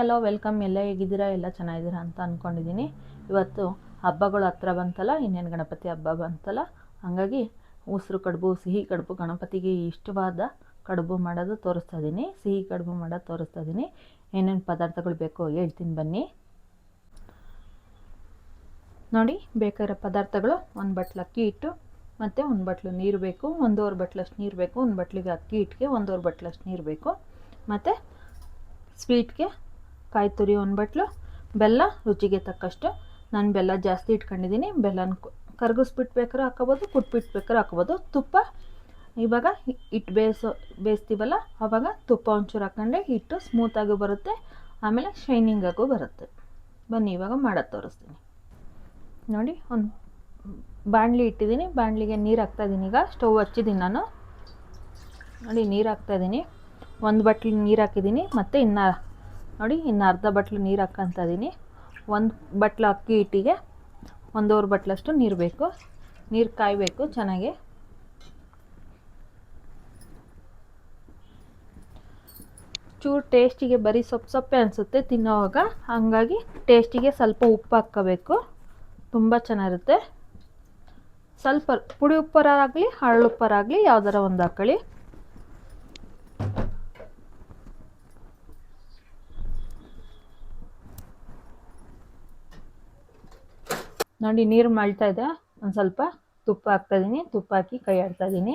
Hello welcome. ಎಲ್ಲ ಹೇಗಿದ್ದೀರಾ? ಎಲ್ಲ ಚೆನ್ನಾಗಿದ್ದೀರಾ ಅಂತ ಅಂದ್ಕೊಂಡಿದ್ದೀನಿ. ಇವತ್ತು ಹಬ್ಬಗಳು ಹತ್ರ ಬಂತಲ್ಲ, ಇನ್ನೇನು ಗಣಪತಿ ಹಬ್ಬ ಬಂತಲ್ಲ, ಹಾಗಾಗಿ ಉಸಿರು ಕಡುಬು, ಸಿಹಿ ಕಡುಬು, ಗಣಪತಿಗೆ ಇಷ್ಟವಾದ ಕಡುಬು ಮಾಡೋದು ತೋರಿಸ್ತಾ ಇದ್ದೀನಿ. ಸಿಹಿ ಕಡುಬು ಮಾಡೋದು ತೋರಿಸ್ತಾ ಇದ್ದೀನಿ. ಏನೇನು ಪದಾರ್ಥಗಳು ಬೇಕೋ ಹೇಳ್ತೀನಿ ಬನ್ನಿ. ನೋಡಿ, ಬೇಕಾಗಿರೋ ಪದಾರ್ಥಗಳು: ಒಂದು ಬಟ್ಲು ಅಕ್ಕಿ ಹಿಟ್ಟು ಮತ್ತು ಒಂದು ಬಟ್ಲು ನೀರು ಬೇಕು, 1.5 ಬಟ್ಲಷ್ಟು ನೀರು ಬೇಕು. ಒಂದು ಬಟ್ಲಿಗೆ ಅಕ್ಕಿ ಹಿಟ್ಟಿಗೆ 1.5 ಬಟ್ಲಷ್ಟು ನೀರು ಬೇಕು. ಮತ್ತು ಸ್ವೀಟ್ಗೆ ಕಾಯಿ ತುರಿ 1 ಬಟ್ಲು, ಬೆಲ್ಲ ರುಚಿಗೆ ತಕ್ಕಷ್ಟು. ನಾನು ಬೆಲ್ಲ ಜಾಸ್ತಿ ಇಟ್ಕೊಂಡಿದ್ದೀನಿ. ಬೆಲ್ಲನ ಕರಗಿಸ್ಬಿಟ್ಟು ಬೇಕಾದ್ರೆ ಹಾಕೋಬೋದು, ಕುಟ್ಬಿಟ್ಟು ಬೇಕಾದ್ರೆ ಹಾಕೋಬೋದು. ತುಪ್ಪ, ಇವಾಗ ಹಿಟ್ಟು ಬೇಯಿಸ್ತೀವಲ್ಲ ಆವಾಗ ತುಪ್ಪ ಒಂಚೂರು ಹಾಕೊಂಡ್ರೆ ಹಿಟ್ಟು ಸ್ಮೂತಾಗೂ ಬರುತ್ತೆ, ಆಮೇಲೆ ಶೈನಿಂಗಾಗೂ ಬರುತ್ತೆ. ಬನ್ನಿ ಇವಾಗ ಮಾಡೋದು ತೋರಿಸ್ತೀನಿ. ನೋಡಿ, ಒಂದು ಬಾಣಲಿ ಇಟ್ಟಿದ್ದೀನಿ. ಬಾಣಲಿಗೆ ನೀರು ಹಾಕ್ತಾಯಿದ್ದೀನಿ. ಈಗ ಸ್ಟವ್ ಹಚ್ಚಿದ್ದೀನಿ ನಾನು. ನೋಡಿ, ನೀರು ಹಾಕ್ತಾಯಿದ್ದೀನಿ. 1 ಬಟ್ಲು ನೀರು ಹಾಕಿದ್ದೀನಿ. ಮತ್ತು ಇನ್ನು ಅರ್ಧ ಬಟ್ಲು ನೀರು ಹಾಕ್ಕೊತಾ ಇದ್ದೀನಿ. 1 ಬಟ್ಲು ಅಕ್ಕಿ ಹಿಟ್ಟಿಗೆ 1.5 ಬಟ್ಲಷ್ಟು ನೀರು ಬೇಕು. ನೀರು ಕಾಯಬೇಕು ಚೆನ್ನಾಗಿ. ಚೂರು ಟೇಸ್ಟಿಗೆ ಬರೀ ಸೊಪ್ಪೆ ಅನಿಸುತ್ತೆ ತಿನ್ನೋವಾಗ, ಹಾಗಾಗಿ ಟೇಸ್ಟಿಗೆ ಸ್ವಲ್ಪ ಉಪ್ಪು ಹಾಕ್ಕೋಬೇಕು. ತುಂಬ ಚೆನ್ನಾಗಿರುತ್ತೆ. ಸ್ವಲ್ಪ ಪುಡಿ ಉಪ್ಪರಾಗಲಿ ಹರಳು ಉಪ್ಪರಾಗಲಿ ಯಾವ್ದಾರ ಒಂದು ಹಾಕೊಳ್ಳಿ. ನೋಡಿ, ನೀರು ಮಳ್ತಾ ಇದೆ. ಒಂದು ಸ್ವಲ್ಪ ತುಪ್ಪ ಹಾಕ್ತಾಯಿದ್ದೀನಿ. ತುಪ್ಪ ಹಾಕಿ ಕೈ ಆಡ್ತಾಯಿದ್ದೀನಿ.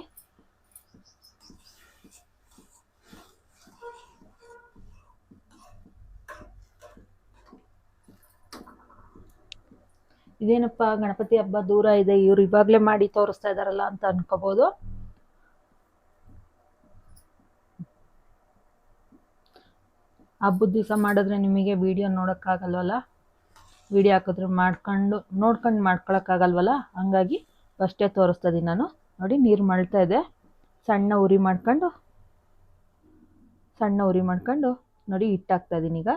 ಇದೇನಪ್ಪ ಗಣಪತಿ ಹಬ್ಬ ದೂರ ಇದೆ, ಇವ್ರು ಇವಾಗಲೇ ಮಾಡಿ ತೋರಿಸ್ತಾ ಇದ್ದಾರಲ್ಲ ಅಂತ ಅನ್ಕೋಬೋದು. ಹಬ್ಬದ ದಿವಸ ಮಾಡಿದ್ರೆ ನಿಮಗೆ ವಿಡಿಯೋ ನೋಡೋಕ್ಕಾಗಲ್ವಲ್ಲ, ವಿಡಿಯೋ ಹಾಕಿದ್ರೆ ನೋಡ್ಕೊಂಡು ಮಾಡ್ಕೊಳಕ್ಕಾಗಲ್ವಲ್ಲ, ಹಂಗಾಗಿ ಫಸ್ಟೇ ತೋರಿಸ್ತಾ ಇದ್ದೀನಿ ನಾನು. ನೋಡಿ, ನೀರು ಮಳ್ತಾ ಇದೆ. ಸಣ್ಣ ಉರಿ ಮಾಡ್ಕೊಂಡು ನೋಡಿ ಹಿಟ್ಟು ಹಾಕ್ತಾಯಿದ್ದೀನಿ. ಈಗ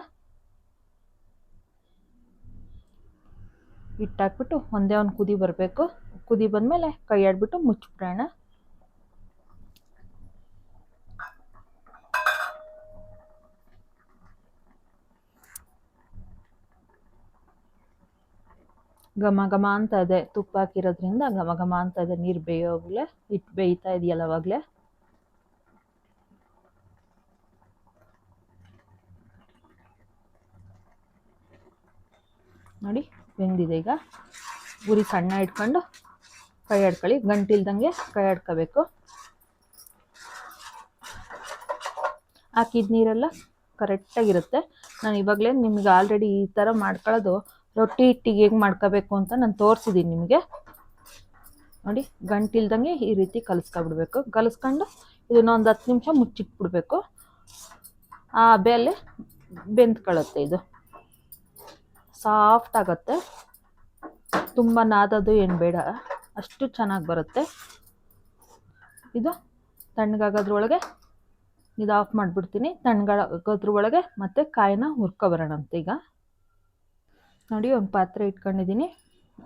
ಹಿಟ್ಟು ಹಾಕ್ಬಿಟ್ಟು ಒಂದೇ ಒಂದು ಕುದಿ ಬರಬೇಕು. ಕುದಿ ಬಂದಮೇಲೆ ಕೈ ಆಡ್ಬಿಟ್ಟು ಮುಚ್ಚಿಬಿಡೋಣ. ಘಮ ಘಮ ಅಂತ ಇದೆ, ತುಪ್ಪ ಹಾಕಿರೋದ್ರಿಂದ ಘಮ ಘಮ ಅಂತ ಇದೆ. ನೀರು ಬೇಯೋವಾಗಲೇ ಹಿಟ್ಟು ಬೇಯ್ತಾ ಇದೆಯಲ್ಲ ಅವಾಗಲೇ. ನೋಡಿ, ಬೆಂದಿದೆ. ಈಗ ಉರಿ ಸಣ್ಣ ಇಟ್ಕೊಂಡು ಕೈ ಆಡ್ಕೊಳ್ಳಿ, ಗಂಟಿಲ್ದಂಗೆ ಕೈ ಆಡ್ಕೋಬೇಕು. ಹಾಕಿದ ನೀರೆಲ್ಲ ಕರೆಕ್ಟಾಗಿರುತ್ತೆ. ನಾನು ಇವಾಗಲೇ ನಿಮ್ಗೆ ಆಲ್ರೆಡಿ ಈ ಥರ ಮಾಡ್ಕೊಳ್ಳೋದು ರೊಟ್ಟಿ ಹಿಟ್ಟಿಗೆ ಹೇಗೆ ಮಾಡ್ಕೋಬೇಕು ಅಂತ ನಾನು ತೋರಿಸಿದ್ದೀನಿ ನಿಮಗೆ. ನೋಡಿ, ಗಂಟಿಲ್ದಂಗೆ ಈ ರೀತಿ ಕಲಿಸ್ಕೊಬಿಡ್ಬೇಕು. ಕಲಿಸ್ಕೊಂಡು ಇದನ್ನೊಂದು 10 ನಿಮಿಷ ಮುಚ್ಚಿಟ್ಬಿಡ್ಬೇಕು. ಆ ಹಬೆಯಲ್ಲೇ ಬೆಂದ್ಕೊಳ್ಳುತ್ತೆ. ಇದು ಸಾಫ್ಟ್ ಆಗುತ್ತೆ. ತುಂಬ ನಾದೋದು ಏನು ಬೇಡ, ಅಷ್ಟು ಚೆನ್ನಾಗಿ ಬರುತ್ತೆ. ಇದು ತಣ್ಣಗಾಗೋದ್ರೊಳಗೆ ಇದು ಆಫ್ ಮಾಡಿಬಿಡ್ತೀನಿ. ತಣ್ಣಗಾಗೋದ್ರೊಳಗೆ ಮತ್ತೆ ಕಾಯಿನ ಹುರ್ಕೊಬರೋಣಂತೆ. ಈಗ ನೋಡಿ, ಒಂದು ಪಾತ್ರೆ ಇಟ್ಕೊಂಡಿದ್ದೀನಿ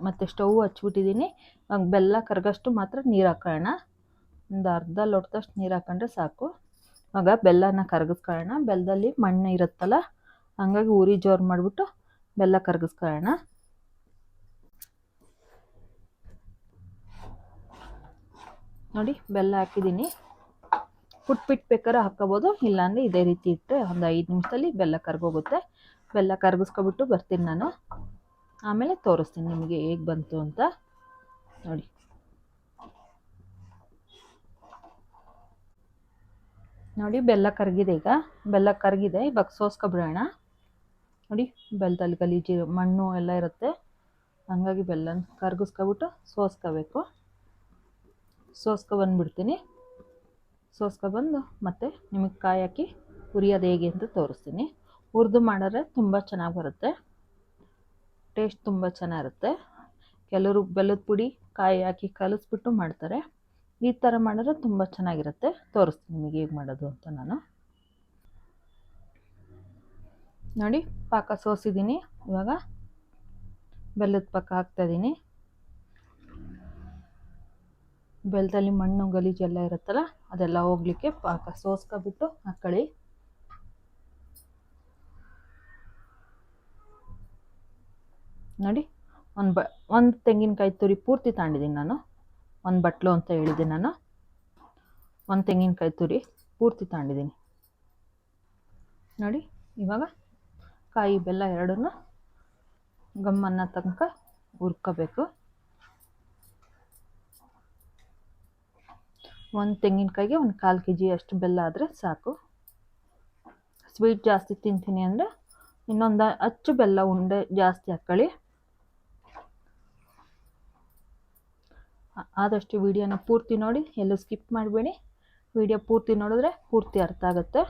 ಮತ್ತು ಸ್ಟವ್ ಹಚ್ಬಿಟ್ಟಿದ್ದೀನಿ. ಬೆಲ್ಲ ಕರಗಷ್ಟು ಮಾತ್ರ ನೀರು ಹಾಕೋಣ. ಒಂದು ಅರ್ಧ ಲೋಟದಷ್ಟು ನೀರು ಹಾಕೊಂಡ್ರೆ ಸಾಕು. ಆಗ ಬೆಲ್ಲನ ಕರಗಿಸ್ಕೊಳ್ಳೋಣ. ಬೆಲ್ಲದಲ್ಲಿ ಮಣ್ಣು ಇರುತ್ತಲ್ಲ, ಹಂಗಾಗಿ ಉರಿ ಜೋರು ಮಾಡಿಬಿಟ್ಟು ಬೆಲ್ಲ ಕರಗಿಸ್ಕೊಳ್ಳೋಣ. ನೋಡಿ, ಬೆಲ್ಲ ಹಾಕಿದ್ದೀನಿ. ಕುಟ್ಬಿಟ್ಟು ಬೇಕಾದ್ರೆ ಹಾಕ್ಕೋಬೋದು, ಇಲ್ಲಾಂದರೆ ಇದೇ ರೀತಿ ಇಟ್ಟರೆ ಒಂದು 5 ನಿಮಿಷದಲ್ಲಿ ಬೆಲ್ಲ ಕರಗೋಗುತ್ತೆ. ಬೆಲ್ಲ ಕರಗಿಸ್ಕೊಬಿಟ್ಟು ಬರ್ತೀನಿ ನಾನು, ಆಮೇಲೆ ತೋರಿಸ್ತೀನಿ ನಿಮಗೆ ಹೇಗೆ ಬಂತು ಅಂತ. ನೋಡಿ, ಬೆಲ್ಲ ಕರಗಿದೆ. ಈಗ ಬೆಲ್ಲ ಕರಗಿದೆ. ಇವಾಗ ಸೋಸ್ಕೊಬಿಡೋಣ. ನೋಡಿ, ಬೆಲ್ಲದಲ್ಲಿ ಗಲೀಜು ಮಣ್ಣು ಎಲ್ಲ ಇರುತ್ತೆ, ಹಂಗಾಗಿ ಬೆಲ್ಲನ ಕರಗಿಸ್ಕೊಬಿಟ್ಟು ಸೋಸ್ಕೋಬೇಕು. ಸೋಸ್ಕೊಬಂದ್ಬಿಡ್ತೀನಿ. ಸೋಸ್ಕೊಬಂದು ಮತ್ತೆ ನಿಮಗೆ ಕಾಯಿ ಹಾಕಿ ಹುರಿಯೋದು ಹೇಗೆ ಅಂತ ತೋರಿಸ್ತೀನಿ. ಹುರಿದು ಮಾಡಿದ್ರೆ ತುಂಬ ಚೆನ್ನಾಗಿ ಬರುತ್ತೆ, ಟೇಸ್ಟ್ ತುಂಬ ಚೆನ್ನಾಗಿರುತ್ತೆ. ಕೆಲವರು ಬೆಲ್ಲದ ಪುಡಿ ಕಾಯಿ ಹಾಕಿ ಕಲಿಸ್ಬಿಟ್ಟು ಮಾಡ್ತಾರೆ. ಈ ಥರ ಮಾಡಿದ್ರೆ ತುಂಬ ಚೆನ್ನಾಗಿರುತ್ತೆ. ತೋರಿಸ್ತೀನಿ ನಿಮಗೆ ಹೇಗೆ ಮಾಡೋದು ಅಂತ ನಾನು. ನೋಡಿ, ಪಾಕ ಸೋಸಿದ್ದೀನಿ. ಇವಾಗ ಬೆಲ್ಲದ ಪಾಕ ಹಾಕ್ತಾಯಿದ್ದೀನಿ. ಬೆಲ್ಲದಲ್ಲಿ ಮಣ್ಣು ಗಲೀಜೆಲ್ಲ ಇರುತ್ತಲ್ಲ, ಅದೆಲ್ಲ ಹೋಗ್ಲಿಕ್ಕೆ ಪಾಕ ಸೋಸ್ಕೊಬಿಟ್ಟು ಹಾಕ್ಕೊಳ್ಳಿ. ನೋಡಿ ಒಂದು ತೆಂಗಿನಕಾಯಿ ತುರಿ ಪೂರ್ತಿ ತಗೊಂಡಿದ್ದೀನಿ ನಾನು. ಒಂದು ಬಟ್ಲು ಅಂತ ಹೇಳಿದೆ ನಾನು. ಒಂದು ತೆಂಗಿನಕಾಯಿ ತುರಿ ಪೂರ್ತಿ ತಗೊಂಡಿದ್ದೀನಿ ನೋಡಿ. ಇವಾಗ ಕಾಯಿ ಬೆಲ್ಲ ಎರಡನ್ನೂ ಗಮ್ಮನ್ನ ತನಕ ಹುರ್ಕೋಬೇಕು. ಒಂದು ತೆಂಗಿನಕಾಯಿಗೆ ಒಂದು 1/4 kg ಅಷ್ಟು ಬೆಲ್ಲ ಆದರೆ ಸಾಕು. ಸ್ವೀಟ್ ಜಾಸ್ತಿ ತಿಂತೀನಿ ಅಂದರೆ ಇನ್ನೊಂದು ಅಚ್ಚು ಬೆಲ್ಲ ಉಂಡೆ ಜಾಸ್ತಿ ಹಾಕ್ಕೊಳ್ಳಿ. ಆದಷ್ಟು ವಿಡಿಯೋನ ಪೂರ್ತಿ ನೋಡಿ, ಎಲ್ಲೂ ಸ್ಕಿಪ್ ಮಾಡಬೇಡಿ. ವಿಡಿಯೋ ಪೂರ್ತಿ ನೋಡಿದ್ರೆ ಪೂರ್ತಿ ಅರ್ಥ ಆಗುತ್ತೆ.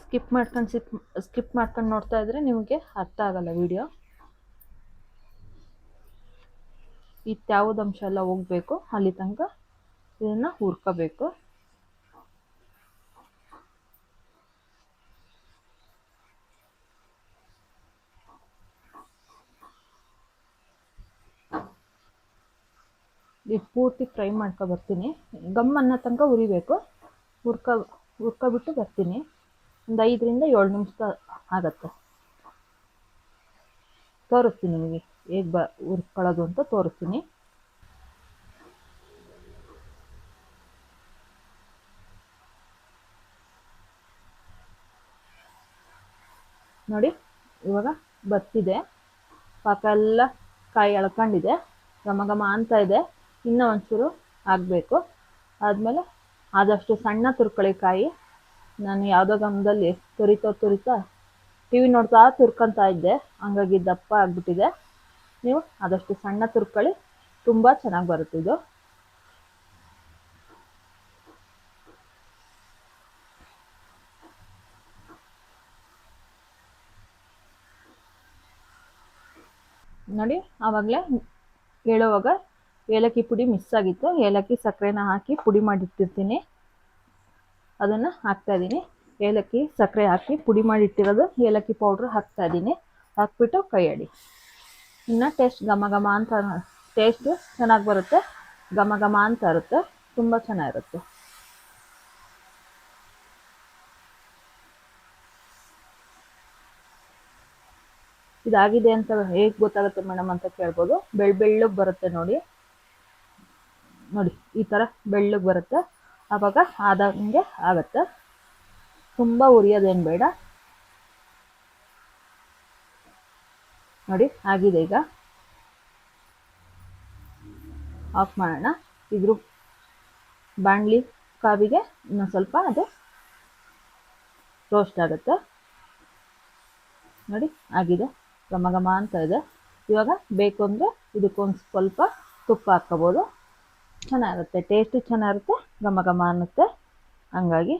ಸ್ಕಿಪ್ ಮಾಡ್ಕೊಂಡು ನೋಡ್ತಾ ಇದ್ರೆ ನಿಮಗೆ ಅರ್ಥ ಆಗಲ್ಲ ವಿಡಿಯೋ. ಇತ್ಯಾವುದು ಅಂಶ ಎಲ್ಲ ಹೋಗಬೇಕು, ಅಲ್ಲಿ ತನಕ ಇದನ್ನು ಹುರ್ಕೋಬೇಕು. ಇದು ಪೂರ್ತಿ ಫ್ರೈ ಬರ್ತೀನಿ. ಗಮ್ ಅನ್ನೋ ತನಕ ಹುರಿಬೇಕು. ಹುರ್ಕೊಬಿಟ್ಟು ಬರ್ತೀನಿ. ಒಂದು 5 ರಿಂದ 7 ನಿಮಿಷ ಆಗುತ್ತೆ. ತೋರಿಸ್ತೀನಿ ನಿಮಗೆ ಹೇಗೆ ಹುರ್ಕೊಳ್ಳೋದು ಅಂತ ತೋರಿಸ್ತೀನಿ. ನೋಡಿ ಇವಾಗ ಬರ್ತಿದೆ, ಪಾಕ ಎಲ್ಲ ಕಾಯಿ ಎಳ್ಕೊಂಡಿದೆ, ಘಮ ಘಮ ಅಂತ ಇದೆ. ಇನ್ನೂ ಒಂಚೂರು ಆಗಬೇಕು. ಆದಮೇಲೆ ಆದಷ್ಟು ಸಣ್ಣ ತುರ್ಕೊಳ್ಳಿ ಕಾಯಿ. ನಾನು ಯಾವುದೋ ಗಮದಲ್ಲಿ ತುರಿತಾ ಟಿ ವಿ ನೋಡ್ತಾ ತುರ್ಕೊತಾ ಇದ್ದೆ, ಹಂಗಾಗಿ ದಪ್ಪ ಆಗಿಬಿಟ್ಟಿದೆ. ನೀವು ಆದಷ್ಟು ಸಣ್ಣ ತುರ್ಕೊಳ್ಳಿ, ತುಂಬ ಚೆನ್ನಾಗಿ ಬರುತ್ತೆ ಇದು. ನೋಡಿ ಆವಾಗಲೇ ಹೇಳುವಾಗ ಏಲಕ್ಕಿ ಪುಡಿ ಮಿಸ್ ಆಗಿತ್ತು. ಏಲಕ್ಕಿ ಸಕ್ಕರೆನ ಹಾಕಿ ಪುಡಿ ಮಾಡಿಟ್ಟಿರ್ತೀನಿ, ಅದನ್ನು ಹಾಕ್ತಾಯಿದ್ದೀನಿ. ಏಲಕ್ಕಿ ಸಕ್ಕರೆ ಹಾಕಿ ಪುಡಿ ಮಾಡಿಟ್ಟಿರೋದು ಏಲಕ್ಕಿ ಪೌಡ್ರ್ ಹಾಕ್ತಾಯಿದ್ದೀನಿ. ಹಾಕ್ಬಿಟ್ಟು ಕೈ ಆಡಿ. ಇನ್ನು ಟೇಸ್ಟ್ ಘಮ ಘಮ ಅಂತ ಟೇಸ್ಟು ಚೆನ್ನಾಗಿ ಬರುತ್ತೆ, ಘಮ ಘಮ ಅಂತ ಇರುತ್ತೆ, ತುಂಬ ಚೆನ್ನಾಗಿರುತ್ತೆ. ಇದಾಗಿದೆ ಅಂತ ಹೇಗೆ ಗೊತ್ತಾಗುತ್ತೆ ಮೇಡಮ್ ಅಂತ ಕೇಳ್ಬೋದು. ಬೆಳ್ಳಗೆ ಬರುತ್ತೆ ನೋಡಿ ಈ ಥರ ಬೆಳ್ಳಗೆ ಬರುತ್ತೆ. ಆವಾಗ ಆದಂಗೆ ಆಗುತ್ತೆ, ತುಂಬ ಉರಿಯೋದೇನು ಬೇಡ. ನೋಡಿ ಆಗಿದೆ. ಈಗ ಆಫ್ ಮಾಡೋಣ. ಇದ್ರ ಬಾಣಲಿ ಕಾವಿಗೆ ಇನ್ನೊಂದು ಸ್ವಲ್ಪ ಅದು ರೋಸ್ಟ್ ಆಗುತ್ತೆ. ನೋಡಿ ಆಗಿದೆ, ಘಮ ಘಮ ಅಂತ ಇದೆ. ಇವಾಗ ಬೇಕು ಅಂದರೆ ಇದಕ್ಕೊಂದು ಸ್ವಲ್ಪ ತುಪ್ಪ ಹಾಕ್ಕೋಬೋದು. ಚೆನ್ನಾಗಿರುತ್ತೆ, ಟೇಸ್ಟು ಚೆನ್ನಾಗಿರುತ್ತೆ, ಘಮ ಘಮ ಅನ್ನುತ್ತೆ. ಹಂಗಾಗಿ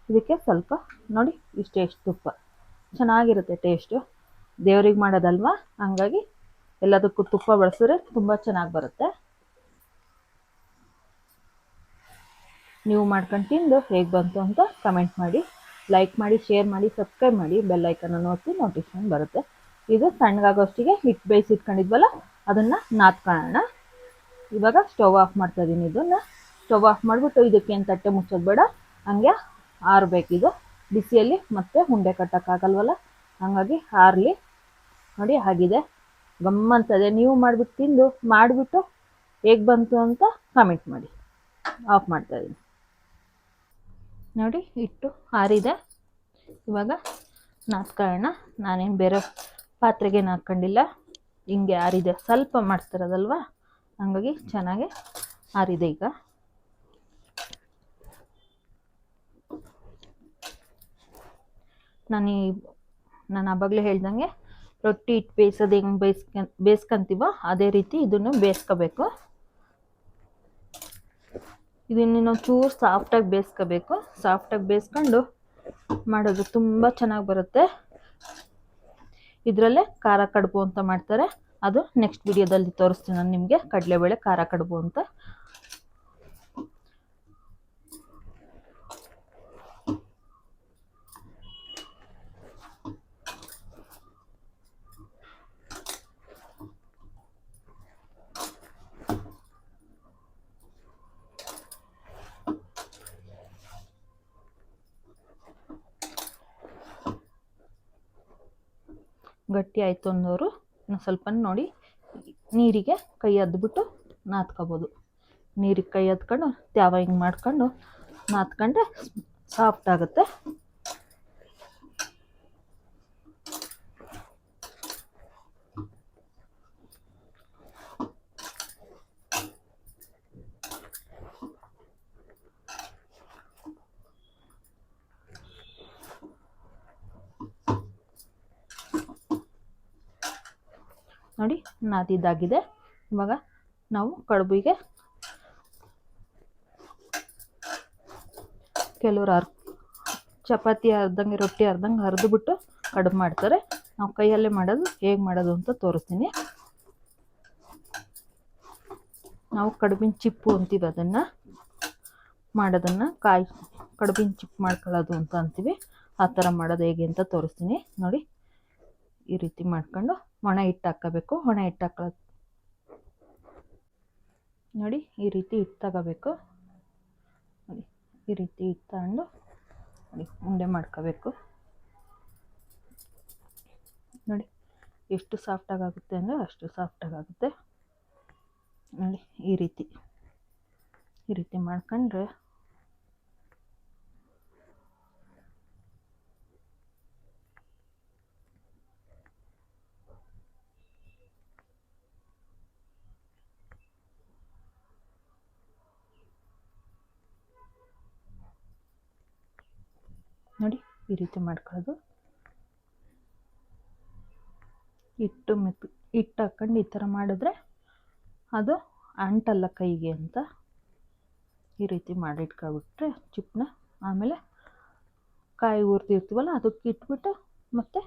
ಇದಕ್ಕೆ ಸ್ವಲ್ಪ ನೋಡಿ ಇಷ್ಟೆಷ್ಟು ತುಪ್ಪ ಚೆನ್ನಾಗಿರುತ್ತೆ ಟೇಸ್ಟು. ದೇವ್ರಿಗೆ ಮಾಡೋದಲ್ವ, ಹಂಗಾಗಿ ಎಲ್ಲದಕ್ಕೂ ತುಪ್ಪ ಬಳಸಿದ್ರೆ ತುಂಬ ಚೆನ್ನಾಗಿ ಬರುತ್ತೆ. ನೀವು ಮಾಡ್ಕೊಂಡು ತಿಂದು ಹೇಗೆ ಬಂತು ಅಂತ ಕಮೆಂಟ್ ಮಾಡಿ, ಲೈಕ್ ಮಾಡಿ, ಶೇರ್ ಮಾಡಿ, ಸಬ್ಸ್ಕ್ರೈಬ್ ಮಾಡಿ, ಬೆಲ್ ಐಕನನ್ನು ಒತ್ತಿ ನೋಟಿಫಿಕೇಶನ್ ಬರುತ್ತೆ. ಇದು ಸಣ್ಣಗಾಗೋಷ್ಟಿಗೆ ಹಿಟ್ಟು ಬೇಯಿಸಿಟ್ಕೊಂಡಿದ್ವಲ್ಲ ಅದನ್ನು ನಾದ್ಕೊಳ್ಳೋಣ. ಇವಾಗ ಸ್ಟವ್ ಆಫ್ ಮಾಡ್ತಾಯಿದ್ದೀನಿ. ಇದನ್ನು ಸ್ಟವ್ ಆಫ್ ಮಾಡಿಬಿಟ್ಟು ಇದಕ್ಕೇನು ತಟ್ಟೆ ಮುಚ್ಚೋದು ಬೇಡ, ಹಂಗೆ ಆರಬೇಕಿದು ಬಿಸಿಯಲ್ಲಿ. ಮತ್ತೆ ಉಂಡೆ ಕಟ್ಟೋಕ್ಕಾಗಲ್ವಲ್ಲ, ಹಾಗಾಗಿ ಆರಲಿ. ನೋಡಿ ಆಗಿದೆ, ಗಮ್ಮಂತದೆ. ನೀವು ಮಾಡಿಬಿಟ್ಟು ತಿಂದು ಮಾಡಿಬಿಟ್ಟು ಹೇಗೆ ಬಂತು ಅಂತ ಕಮೆಂಟ್ ಮಾಡಿ. ಆಫ್ ಮಾಡ್ತಾಯಿದ್ದೀನಿ. ನೋಡಿ ಹಿಟ್ಟು ಆರಿದೆ. ಇವಾಗ ನಾದ್ಕೊಳ್ಳೋಣ. ನಾನೇನು ಬೇರೆ ಪಾತ್ರೆಗೆ ಹಾಕ್ಕೊಂಡಿಲ್ಲ, ಹಿಂಗೆ ಆರಿದೆ. ಸ್ವಲ್ಪ ಮಾಡ್ತಿರೋದಲ್ವ, ಹಂಗಾಗಿ ಚೆನ್ನಾಗಿ ಆರಿದೆ. ಈಗ ನಾನು ಆವಾಗಲೇ ಹೇಳ್ದಂಗೆ ರೊಟ್ಟಿ ಹಿಟ್ಟು ಬೇಯಿಸೋದು ಹೆಂಗೆ ಬೇಯಿಸ್ಕೊಂತೀವೋ ಅದೇ ರೀತಿ ಇದನ್ನು ಬೇಯಿಸ್ಕೋಬೇಕು. ಇದನ್ನು ಚೂರು ಸಾಫ್ಟಾಗಿ ಬೇಯಿಸ್ಕೋಬೇಕು. ಸಾಫ್ಟಾಗಿ ಬೇಯಿಸ್ಕೊಂಡು ಮಾಡೋದು ತುಂಬ ಚೆನ್ನಾಗಿ ಬರುತ್ತೆ. ಇದರಲ್ಲೇ ಖಾರ ಕಡುಬು ಅಂತ ಮಾಡ್ತಾರೆ, ಅದು ನೆಕ್ಸ್ಟ್ ವಿಡಿಯೋದಲ್ಲಿ ತೋರಿಸ್ತೀನಿ ನಾನು ನಿಮಗೆ. ಕಡಲೆಬೇಳೆ ಖಾರ ಕಡುಬು ಅಂತ. ಗಟ್ಟಿ ಆಯಿತು ಅನ್ನೋರು ಇನ್ನು ಸ್ವಲ್ಪ ನೋಡಿ ನೀರಿಗೆ ಕೈ ಅದ್ಬಿಟ್ಟು ನಾದ್ಕೋಬೋದು. ನೀರಿಗೆ ಕೈ ಅದ್ಕೊಂಡು ತ್ಯಾವ ಹಿಂಗೆ ಮಾಡ್ಕೊಂಡು ನಾದ್ಕೊಂಡ್ರೆ ಸಾಫ್ಟ್ ಆಗುತ್ತೆ. ನೋಡಿ ನಾದಿದ್ದಾಗಿದೆ. ಇವಾಗ ನಾವು ಕಡುಬಿಗೆ ಕೆಲವರು ಚಪಾತಿ ಅರ್ಧಂಗೆ ರೊಟ್ಟಿ ಅರ್ಧಂಗೆ ಹರಿದುಬಿಟ್ಟು ಕಡುಬು ಮಾಡ್ತಾರೆ. ನಾವು ಕೈಯಲ್ಲೇ ಮಾಡೋದು, ಹೇಗೆ ಮಾಡೋದು ಅಂತ ತೋರಿಸ್ತೀನಿ. ನಾವು ಕಡುಬಿನ ಚಿಪ್ಪು ಅಂತೀವಿ, ಅದನ್ನು ಮಾಡೋದನ್ನು ಕಡುಬಿನ ಚಿಪ್ಪು ಮಾಡ್ಕೊಳ್ಳೋದು ಅಂತ ಅಂತೀವಿ. ಆ ಥರ ಮಾಡೋದು ಹೇಗೆ ಅಂತ ತೋರಿಸ್ತೀನಿ ನೋಡಿ. ಈ ರೀತಿ ಮಾಡ್ಕೊಂಡು ಒಣ ಹಿಟ್ಟು ಹಾಕ್ಕೋಬೇಕು. ಒಣ ಹಿಟ್ಟು ಹಾಕೊಳ್ಳೋದು ನೋಡಿ, ಈ ರೀತಿ ಹಿಟ್ಟು ತಗೋಬೇಕು. ನೋಡಿ ಈ ರೀತಿ ಹಿಟ್ಟು ತಗೊಂಡು ನೋಡಿ ಉಂಡೆ ಮಾಡ್ಕೋಬೇಕು. ನೋಡಿ ಎಷ್ಟು ಸಾಫ್ಟಾಗಿ ಆಗುತ್ತೆ ಅಂದರೆ ಅಷ್ಟು ಸಾಫ್ಟಾಗಿ ಆಗುತ್ತೆ. ನೋಡಿ ಈ ರೀತಿ ಮಾಡ್ಕೊಂಡ್ರೆ ನೋಡಿ ಈ ರೀತಿ ಮಾಡ್ಕೊಳ್ಳೋದು. ಹಿಟ್ಟು ಹಾಕ್ಕೊಂಡು ಈ ಥರ ಮಾಡಿದ್ರೆ ಅದು ಅಂಟಲ್ಲ ಕೈಗೆ ಅಂತ ಈ ರೀತಿ ಮಾಡಿಟ್ಕೊಬಿಟ್ರೆ ಚಿಪ್ಪನ್ನ, ಆಮೇಲೆ ಕಾಯಿ ಹುರಿದಿರ್ತೀವಲ್ಲ ಅದಕ್ಕೆ ಇಟ್ಬಿಟ್ಟು ಮತ್ತೆ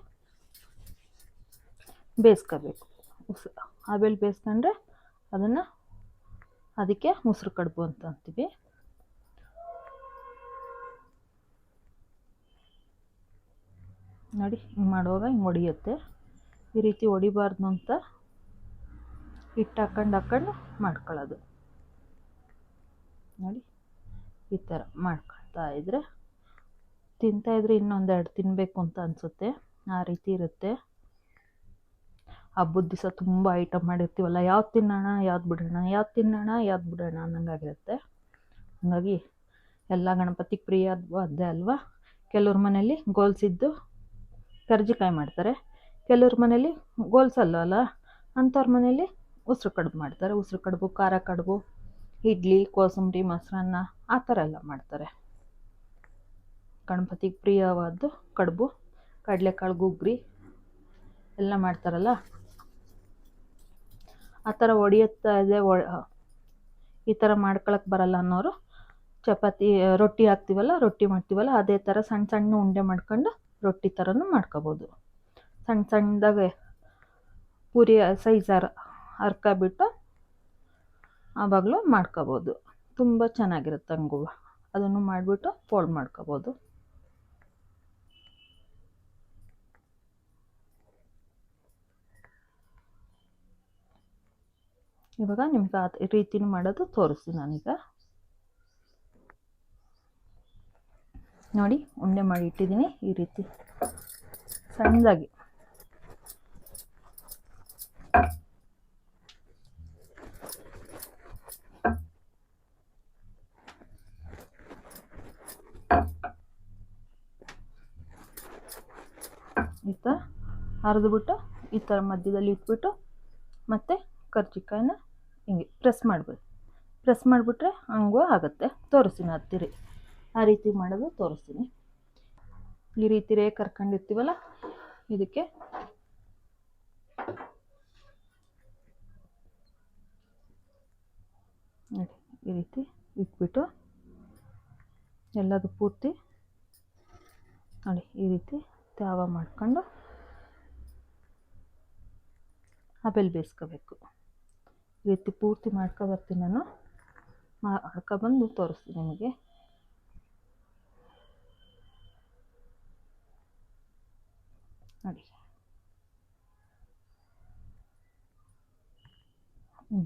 ಬೇಯಿಸ್ಕೋಬೇಕು. ಆಮೇಲೆ ಬೇಯಿಸ್ಕೊಂಡ್ರೆ ಅದನ್ನು ಅದಕ್ಕೆ ಮೊಸರು ಕಡುಬು ಅಂತ ಅಂತೀವಿ. ನೋಡಿ ಹಿಂಗೆ ಮಾಡುವಾಗ ಹಿಂಗೆ ಹೊಡಿಯುತ್ತೆ. ಈ ರೀತಿ ಹೊಡಿಬಾರ್ದು ಅಂತ ಹಿಟ್ಟು ಹಾಕ್ಕೊಂಡು ಮಾಡ್ಕೊಳ್ಳೋದು. ನೋಡಿ ಈ ಥರ ಮಾಡ್ಕೊಳ್ತಾ ಇದ್ದರೆ ತಿಂತಾಯಿದ್ರೆ ಇನ್ನೊಂದೆರಡು ತಿನ್ನಬೇಕು ಅಂತ ಅನಿಸುತ್ತೆ. ಆ ರೀತಿ ಇರುತ್ತೆ. ಹಬ್ಬದ ದಿವಸ ತುಂಬ ಐಟಮ್ ಮಾಡಿರ್ತೀವಲ್ಲ, ಯಾವ್ದು ತಿನ್ನೋಣ ಯಾವ್ದು ಬಿಡೋಣ, ಯಾವ್ದು ತಿನ್ನೋಣ ಯಾವ್ದು ಬಿಡೋಣ ಅನ್ನಂಗಾಗಿರುತ್ತೆ. ಹಾಗಾಗಿ ಎಲ್ಲ ಗಣಪತಿಗೆ ಪ್ರಿಯ ಅದೇ ಅಲ್ವಾ. ಕೆಲವ್ರ ಮನೇಲಿ ಗೋಲ್ಸಿದ್ದು ಕರ್ಜಿಕಾಯಿ ಮಾಡ್ತಾರೆ, ಕೆಲವ್ರ ಮನೇಲಿ ಗೋಲ್ಸಲ್ಲ ಅಂಥವ್ರ ಮನೇಲಿ ಉಸ್ರು ಕಡುಬು ಮಾಡ್ತಾರೆ. ಉಸ್ರು ಕಡುಬು, ಖಾರ ಕಡುಬು, ಇಡ್ಲಿ, ಕೋಸಂಬರಿ, ಮೊಸರನ್ನ ಆ ಥರ ಎಲ್ಲ ಮಾಡ್ತಾರೆ. ಗಣಪತಿಗೆ ಪ್ರಿಯವಾದ್ದು ಕಡುಬು, ಕಡಲೆಕಾಳು ಗುಗ್ರಿ ಎಲ್ಲ ಮಾಡ್ತಾರಲ್ಲ, ಆ ಥರ ಹೊಡಿಯುತ್ತಾ ಇದೆ. ಈ ಥರ ಮಾಡ್ಕೊಳಕ್ಕೆ ಬರಲ್ಲ ಅನ್ನೋರು ಚಪಾತಿ ರೊಟ್ಟಿ ಹಾಕ್ತೀವಲ್ಲ, ರೊಟ್ಟಿ ಮಾಡ್ತೀವಲ್ಲ ಅದೇ ಥರ ಸಣ್ಣ ಸಣ್ಣ ಉಂಡೆ ಮಾಡ್ಕೊಂಡು ರೊಟ್ಟಿ ಥರನೂ ಮಾಡ್ಕೋಬೋದು. ಸಣ್ಣ ಸಣ್ಣದಾಗೆ ಪೂರಿ ಸೈಜ್ ಹರ್ಕೊಬಿಟ್ಟು ಆವಾಗಲೂ ಮಾಡ್ಕೋಬೋದು. ತುಂಬ ಚೆನ್ನಾಗಿರುತ್ತೆ. ಹಂಗೂ ಅದನ್ನು ಮಾಡಿಬಿಟ್ಟು ಫೋಲ್ಡ್ ಮಾಡ್ಕೋಬೋದು. ಇವಾಗ ನಿಮ್ಗೆ ಆ ರೀತಿನೂ ಮಾಡೋದು ತೋರಿಸ್ತೀನಿ ನಾನೀಗ. ನೋಡಿ ಉಂಡೆ ಮಾಡಿ ಇಟ್ಟಿದ್ದೀನಿ ಈ ರೀತಿ ಸಣ್ಣದಾಗಿ. ಈ ಥರ ಹರಿದ್ಬಿಟ್ಟು ಈ ಥರ ಮಧ್ಯದಲ್ಲಿ ಇಟ್ಬಿಟ್ಟು ಮತ್ತೆ ಕರ್ಜಿಕಾಯಿನ ಹಿಂಗೆ ಪ್ರೆಸ್ ಮಾಡಿಬಿಟ್ರೆ ಹಂಗೂ ಆಗುತ್ತೆ. ತೋರಿಸ್ತೀನಿ ಹತ್ತಿರ ಆ ರೀತಿ ಮಾಡೋದು ತೋರಿಸ್ತೀನಿ. ಈ ರೀತಿ ರೇಖೆ ಕರ್ಕೊಂಡಿರ್ತೀವಲ್ಲ, ಇದಕ್ಕೆ ನೋಡಿ ಈ ರೀತಿ ಇಟ್ಬಿಟ್ಟು ಎಲ್ಲದು ಪೂರ್ತಿ ನೋಡಿ ಈ ರೀತಿ ತ್ಯಾವ ಮಾಡ್ಕೊಂಡು ಆಮೇಲೆ ಬೇಯಿಸ್ಕೋಬೇಕು. ಈ ರೀತಿ ಪೂರ್ತಿ ಮಾಡ್ಕೊಬರ್ತೀನಿ ನಾನು. ಮಾಡ್ಕೊಬಂದು ತೋರಿಸ್ತೀನಿ ನಿಮಗೆ. ನೋಡಿ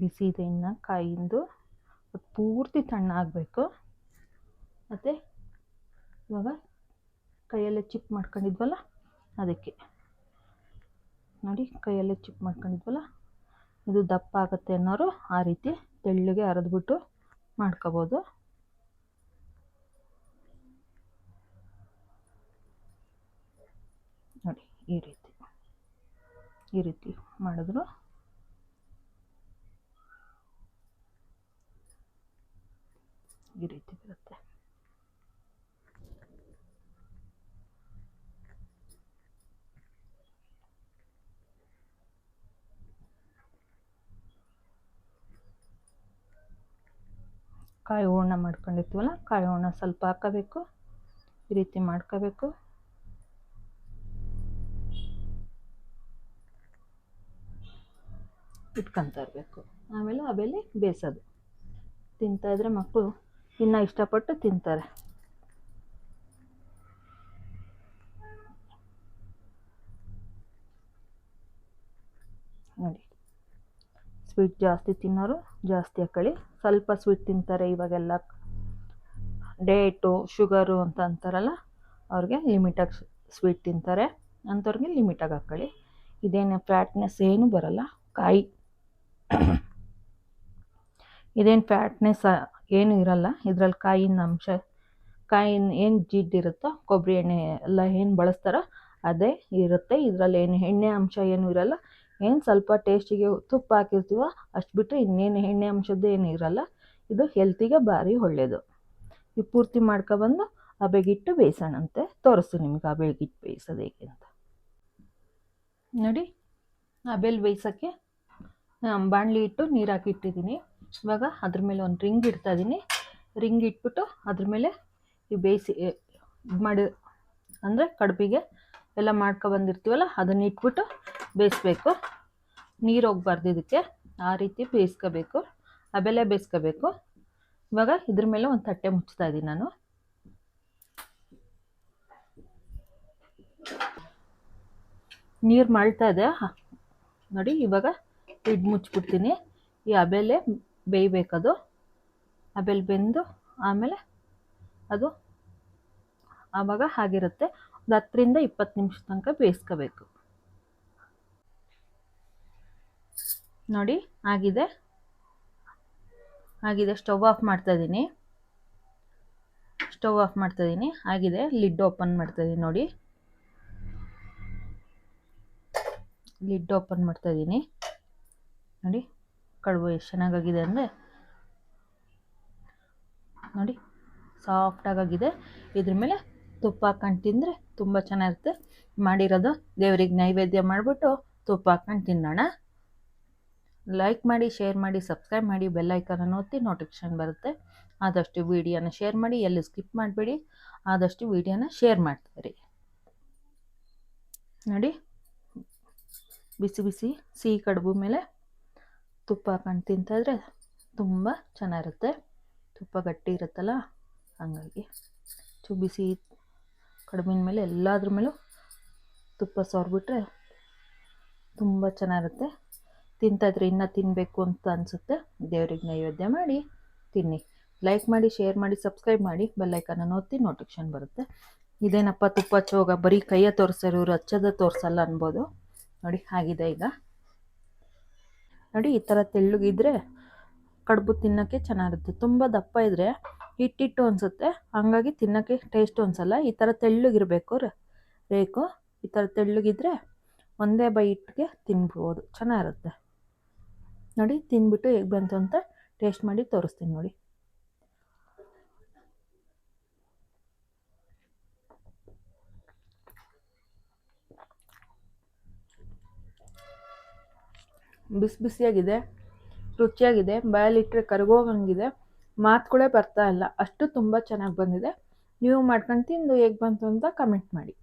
ಬಿಸಿ ಇದೆ ಇನ್ನು ಕಾಯಿಂದು, ಅದು ಪೂರ್ತಿ ತಣ್ಣಾಗಬೇಕು. ಮತ್ತು ಇವಾಗ ಕೈಯಲ್ಲೇ ಚಿಪ್ ಮಾಡ್ಕೊಂಡಿದ್ವಲ್ಲ ಅದಕ್ಕೆ ನೋಡಿ ಕೈಯಲ್ಲೇ ಚಿಪ್ ಮಾಡ್ಕೊಂಡಿದ್ವಲ್ಲ, ಇದು ದಪ್ಪ ಆಗುತ್ತೆ ಅನ್ನೋರು ಆ ರೀತಿ ತೆಳ್ಳಗೆ ಅರೆದ್ಬಿಟ್ಟು ಮಾಡ್ಕೋಬೋದು. ನೋಡಿ ಈ ರೀತಿ ಮಾಡಿದ್ರು ಈ ರೀತಿ ಬರುತ್ತೆ. ಕಾಯಿ ಹೂರ್ಣ ಮಾಡ್ಕೊಂಡಿರ್ತೀವಲ್ಲ, ಕಾಯಿ ಹೂರ್ಣ ಸ್ವಲ್ಪ ಹಾಕೋಬೇಕು, ಈ ರೀತಿ ಮಾಡ್ಕೋಬೇಕು. ಇಟ್ಕೊತಾ ಇರಬೇಕು. ಆಮೇಲೆ ಆಮೇಲೆ ಬೇಯಿಸೋದು. ತಿಂತಾಯಿದ್ರೆ ಮಕ್ಕಳು ಇನ್ನೂ ಇಷ್ಟಪಟ್ಟು ತಿಂತಾರೆ. ನೋಡಿ, ಸ್ವೀಟ್ ಜಾಸ್ತಿ ತಿನ್ನೋರು ಜಾಸ್ತಿ ಹಾಕೊಳ್ಳಿ. ಸ್ವಲ್ಪ ಸ್ವೀಟ್ ತಿಂತಾರೆ ಇವಾಗೆಲ್ಲ, ಡೇಟು ಶುಗರು ಅಂತ ಅಂತಾರಲ್ಲ, ಅವ್ರಿಗೆ ಲಿಮಿಟಾಗಿ ಸ್ವೀಟ್ ತಿಂತಾರೆ, ಅಂಥವ್ರಿಗೆ ಲಿಮಿಟಾಗಿ ಹಾಕ್ಕೊಳ್ಳಿ. ಇದೇನು ಫ್ಯಾಟ್ನೆಸ್ ಏನು ಬರಲ್ಲ. ಕಾಯಿ ಇದೇನು ಫ್ಯಾಟ್ನೆಸ್ ಏನು ಇರಲ್ಲ ಇದರಲ್ಲಿ. ಕಾಯಿನ ಅಂಶ, ಕಾಯಿನ ಏನು ಜಿಡ್ಡಿರುತ್ತೋ, ಕೊಬ್ಬರಿ ಎಣ್ಣೆ ಎಲ್ಲ ಏನು ಬಳಸ್ತಾರೋ ಅದೇ ಇರುತ್ತೆ ಇದರಲ್ಲಿ. ಏನು ಎಣ್ಣೆ ಅಂಶ ಏನೂ ಇರಲ್ಲ. ಏನು ಸ್ವಲ್ಪ ಟೇಸ್ಟಿಗೆ ತುಪ್ಪ ಹಾಕಿರ್ತೀವೋ ಅಷ್ಟು ಬಿಟ್ಟರೆ ಇನ್ನೇನು ಎಣ್ಣೆ ಅಂಶದ್ದು ಏನು ಇರಲ್ಲ. ಇದು ಹೆಲ್ತಿಗೆ ಭಾರಿ ಒಳ್ಳೆಯದು. ಈ ಪೂರ್ತಿ ಮಾಡ್ಕೊಬಂದು ಹಬೆಗಿಟ್ಟು ಬೇಯಿಸೋಣಂತೆ. ತೋರಿಸ್ತೀನಿ ನಿಮ್ಗೆ ಹಬೆಗಿಟ್ಟು ಬೇಯಿಸೋದು ಹೇಗೆ ಅಂತ. ನೋಡಿ, ಹಬೆಲಿ ಬೇಯಿಸೋಕ್ಕೆ ಬಾಣಲಿ ಇಟ್ಟು ನೀರು ಹಾಕಿಟ್ಟಿದ್ದೀನಿ. ಇವಾಗ ಅದ್ರ ಮೇಲೆ ಒಂದು ರಿಂಗ್ ಇಡ್ತಾಯಿದ್ದೀನಿ. ರಿಂಗ್ ಇಟ್ಬಿಟ್ಟು ಅದ್ರ ಮೇಲೆ ಈ ಬೇಯಿಸಿ ಮಾಡಿ ಅಂದರೆ ಕಡುಬಿಗೆ ಎಲ್ಲ ಮಾಡ್ಕೊಬಂದಿರ್ತೀವಲ್ಲ ಅದನ್ನ ಇಟ್ಬಿಟ್ಟು ಬೇಯಿಸ್ಬೇಕು. ನೀರು ಹೋಗ್ಬಾರ್ದು ಇದಕ್ಕೆ, ಆ ರೀತಿ ಬೇಯಿಸ್ಕೋಬೇಕು. ಹಬೆಲೆ ಬೇಯಿಸ್ಕೋಬೇಕು. ಇವಾಗ ಇದ್ರ ಮೇಲೆ ಒಂದು ತಟ್ಟೆ ಮುಚ್ತಾ ಇದ್ದೀನಿ ನಾನು. ನೀರು ಮಾಡ್ತಾ ಇದೆ ನೋಡಿ. ಇವಾಗ ಇಡ್ ಮುಚ್ಚಿಬಿಡ್ತೀನಿ. ಈ ಹಬೆಲೆ ಬೇಯಬೇಕದು. ಹಬೆಲೆ ಬೆಂದು ಆಮೇಲೆ ಅದು ಆವಾಗ ಆಗಿರುತ್ತೆ. ಒಂದು 10ರಿಂದ 20 ನಿಮಿಷ ತನಕ ಬೇಯಿಸ್ಕೋಬೇಕು. ನೋಡಿ ಆಗಿದೆ. ಸ್ಟವ್ ಆಫ್ ಮಾಡ್ತಾಯಿದ್ದೀನಿ. ಆಗಿದೆ. ಲಿಡ್ ಓಪನ್ ಮಾಡ್ತಾಯಿದ್ದೀನಿ. ನೋಡಿ, ಲಿಡ್ ಓಪನ್ ಮಾಡ್ತಾಯಿದ್ದೀನಿ. ನೋಡಿ ಕಡುಬು ಎಷ್ಟು ಚೆನ್ನಾಗಾಗಿದೆ ಅಂದರೆ, ನೋಡಿ ಸಾಫ್ಟಾಗಿದೆ. ಇದ್ರ ಮೇಲೆ ತುಪ್ಪ ಹಾಕ್ಕೊಂಡು ತಿಂದರೆ ತುಂಬ ಚೆನ್ನಾಗಿರುತ್ತೆ. ಮಾಡಿರೋದು ದೇವರಿಗೆ ನೈವೇದ್ಯ ಮಾಡಿಬಿಟ್ಟು ತುಪ್ಪ ಹಾಕ್ಕೊಂಡು ತಿನ್ನೋಣ. ಲೈಕ್ ಮಾಡಿ, ಶೇರ್ ಮಾಡಿ, ಸಬ್ಸ್ಕ್ರೈಬ್ ಮಾಡಿ, ಬೆಲ್ ಐಕಾನನ್ನು ಒತ್ತಿ ನೋಟಿಫಿಕೇಷನ್ ಬರುತ್ತೆ. ಆದಷ್ಟು ವೀಡಿಯೋನ ಶೇರ್ ಮಾಡಿ, ಎಲ್ಲಿ ಸ್ಕಿಪ್ ಮಾಡಬೇಡಿ. ಆದಷ್ಟು ವೀಡಿಯೋನ ಶೇರ್ ಮಾಡ್ತಾಯಿರಿ. ನೋಡಿ, ಬಿಸಿ ಬಿಸಿ ಸಿಹಿ ಕಡುಬು ಮೇಲೆ ತುಪ್ಪ ಹಾಕೊಂಡು ತಿಂತಾಯಿದ್ರೆ ತುಂಬ ಚೆನ್ನಾಗಿರುತ್ತೆ. ತುಪ್ಪ ಗಟ್ಟಿ ಇರುತ್ತಲ್ಲ, ಹಾಗಾಗಿ ಬಿಸಿ ಕಡುಬಿನ ಮೇಲೆ ಎಲ್ಲದ್ರ ಮೇಲೂ ತುಪ್ಪ ಸವರ್ಬಿಟ್ರೆ ತುಂಬ ಚೆನ್ನಾಗಿರುತ್ತೆ. ತಿಂತಾಯಿದ್ರೆ ಇನ್ನೂ ತಿನ್ನಬೇಕು ಅಂತ ಅನಿಸುತ್ತೆ. ದೇವ್ರಿಗೆ ನೈವೇದ್ಯ ಮಾಡಿ ತಿನ್ನಿ. ಲೈಕ್ ಮಾಡಿ, ಶೇರ್ ಮಾಡಿ, ಸಬ್ಸ್ಕ್ರೈಬ್ ಮಾಡಿ, ಬೆಲ್ಲೈಕನನ್ನು ಒತ್ತಿ ನೋಟಿಫಿಕೇಷನ್ ಬರುತ್ತೆ. ಇದೇನಪ್ಪ ತುಪ್ಪ ಚೋಗ ಬರೀ ಕೈಯ ತೋರಿಸ್ತಾರೆ ಇವರು, ಹಚ್ಚದ ತೋರಿಸಲ್ಲ ಅನ್ಬೋದು. ನೋಡಿ ಆಗಿದೆ ಈಗ. ನೋಡಿ ಈ ಥರ ತೆಳ್ಳಗಿದ್ರೆ ಕಡುಬು ತಿನ್ನೋಕ್ಕೆ ಚೆನ್ನಾಗಿರುತ್ತೆ. ತುಂಬ ದಪ್ಪ ಇದ್ದರೆ ಹಿಟ್ಟಿಟ್ಟು ಅನಿಸುತ್ತೆ, ಹಂಗಾಗಿ ತಿನ್ನೋಕ್ಕೆ ಟೇಸ್ಟು ಅನಿಸಲ್ಲ. ಈ ಥರ ತೆಳ್ಳಗಿರಬೇಕು ರೇಕು. ಈ ಥರ ತೆಳ್ಳಗಿದ್ರೆ ಒಂದೇ ಬೈಟ್ಗೆ ತಿನ್ಬೋದು, ಚೆನ್ನಾಗಿರುತ್ತೆ. ನೋಡಿ ತಿಂದ್ಬಿಟ್ಟು ಹೇಗೆ ಬಂತು ಅಂತ ಟೇಸ್ಟ್ ಮಾಡಿ ತೋರಿಸ್ತೀನಿ. ನೋಡಿ ಬಿಸಿ ಬಿಸಿಯಾಗಿದೆ, ರುಚಿಯಾಗಿದೆ. ಬಾಯಲ್ಲಿಟ್ಟರೆ ಕರಗೋಗಂಗಿದೆ, ಮಾತುಗಳೇ ಬರ್ತಾ ಇಲ್ಲ, ಅಷ್ಟು ತುಂಬ ಚೆನ್ನಾಗಿ ಬಂದಿದೆ. ನೀವು ಮಾಡ್ಕೊಂಡು ತಿಂದು ಹೇಗೆ ಬಂತು ಅಂತ ಕಮೆಂಟ್ ಮಾಡಿ.